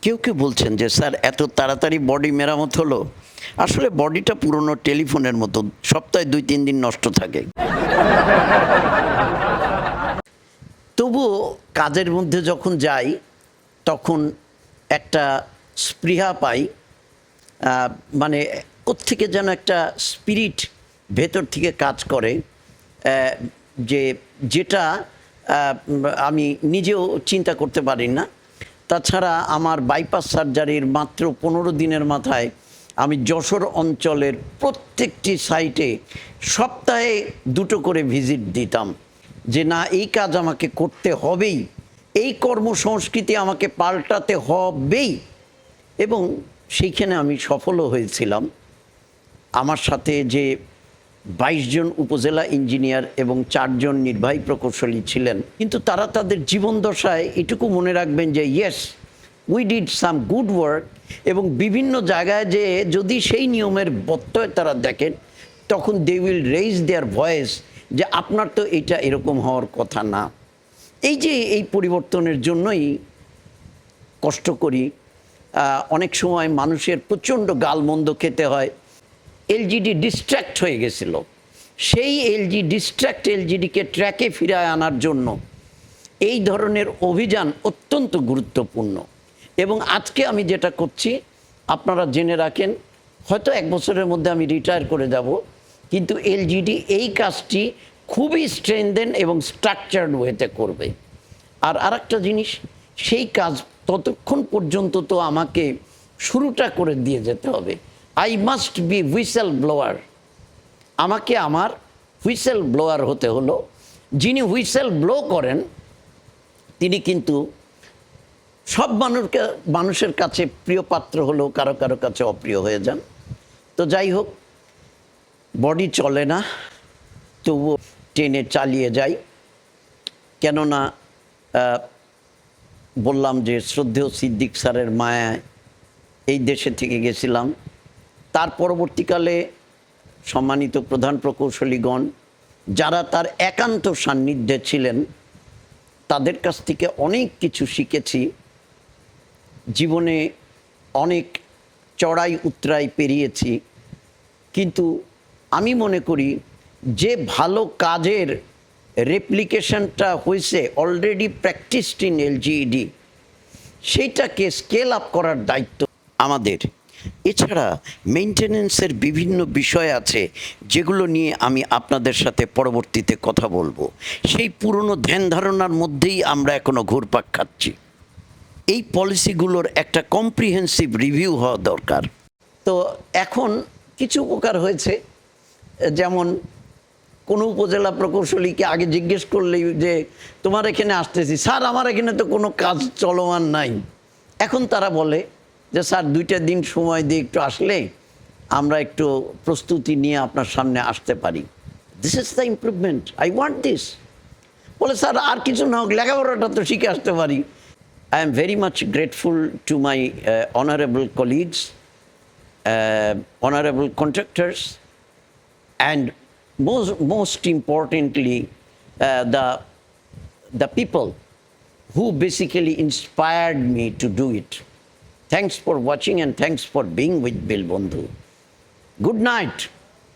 কেউ কেউ বলছেন যে স্যার এত তাড়াতাড়ি বডি মেরামত হলো। আসলে বডিটা পুরনো টেলিফোনের মতো, সপ্তাহে 2-3 দিন নষ্ট থাকে। তবুও কাজের মধ্যে যখন যাই তখন একটা স্পৃহা পাই, মানে কোত্থেকে যেন একটা স্পিরিট ভেতর থেকে কাজ করে, যেটা আমি নিজেও চিন্তা করতে পারি না। তাছাড়া আমার বাইপাস সার্জারির মাত্র 15 দিনের মাথায় আমি যশোর অঞ্চলের প্রত্যেকটি সাইটে সপ্তাহে 2টো করে ভিজিট দিতাম, যে না এই কাজ আমাকে করতে হবেই, এই কর্মসংস্কৃতি আমাকে পাল্টাতে হবেই। এবং সেইখানে আমি সফলও হয়েছিলাম। আমার সাথে যে 22 জন উপজেলা ইঞ্জিনিয়ার এবং 4 জন নির্বাহী প্রকৌশলী ছিলেন, কিন্তু তারা তাদের জীবন দশায় এটুকু মনে রাখবেন যে yes we did some good work. এবং বিভিন্ন জায়গায় যে যদি সেই নিয়মের ব্যত্যয় তারা দেখেন, তখন they will raise their voice যে আপনার তো এটা এরকম হওয়ার কথা না। এই যে এই পরিবর্তনের জন্যই কষ্ট করি। অনেক সময় মানুষের প্রচণ্ড গালমন্দ খেতে হয়। এলজিডি ডিস্ট্র্যাক্ট হয়ে গেছিল, সেই এলজিডিকে ট্র্যাকে ফিরায় আনার জন্য এই ধরনের অভিযান অত্যন্ত গুরুত্বপূর্ণ। এবং আজকে আমি যেটা করছি আপনারা জেনে রাখেন, হয়তো 1 বছরের মধ্যে আমি রিটায়ার করে যাব, কিন্তু এলজিডি এই কাজটি খুবই স্ট্রেনদেন এবং স্ট্রাকচার্ড ওয়েতে করবে। আর আরেকটা জিনিস, সেই কাজ ততক্ষণ পর্যন্ত তো আমাকে শুরুটা করে দিয়ে যেতে হবে। I must be whistle blower. আমাকে আমার হুইসেল ব্লোয়ার হতে হলো। যিনি হুইসেল ব্লো করেন তিনি কিন্তু সব মানুষের কাছে প্রিয় পাত্র হলেও কারো কারো কাছে অপ্রিয় হয়ে যান। তো যাই হোক, বডি চলে না, তবুও টেনে চালিয়ে যাই। কেননা বললাম যে শ্রদ্ধেয় সিদ্দিক স্যারের মায়ায় এই দেশে থেকে গেছিলাম। তার পরবর্তীকালে সম্মানিত প্রধান প্রকৌশলীগণ যারা তার একান্ত সান্নিধ্যে ছিলেন, তাদের কাছ থেকে অনেক কিছু শিখেছি। জীবনে অনেক চড়াই উতরাই পেরিয়েছি, কিন্তু আমি মনে করি যে ভালো কাজের রেপ্লিকেশনটা হয়েছে অলরেডি প্র্যাকটিসড ইন এলজিইডি, সেইটাকে স্কেল আপ করার দায়িত্ব আমাদের। এছাড়া মেইনটেনেন্সের বিভিন্ন বিষয় আছে যেগুলো নিয়ে আমি আপনাদের সাথে পরবর্তীতে কথা বলবো। সেই পুরনো ধ্যান ধারণার মধ্যেই আমরা এখনো ঘুরপাক খাচ্ছি। এই পলিসিগুলোর একটা কম্প্রিহেন্সিভ রিভিউ হওয়া দরকার। তো এখন কিছু উপকার হয়েছে, যেমন কোনো উপজেলা প্রকৌশলীকে আগে জিজ্ঞেস করলেই যে তোমার এখানে আসতেছি, স্যার আমার এখানে তো কোনো কাজ চলমান নাই। এখন তারা বলে যে স্যার 2টা দিন সময় দিয়ে একটু আসলে আমরা একটু প্রস্তুতি নিয়ে আপনার সামনে আসতে পারি। This is the improvement, I want this. বলে স্যার আর কিছু না হোক, লেখাপড়াটা তো শিখে আসতে পারি। I am very much grateful to my honorable colleagues, honorable contractors, and most importantly, the people who basically inspired me to do it. Thanks for watching and thanks for being with Bill Bondhu. Good night.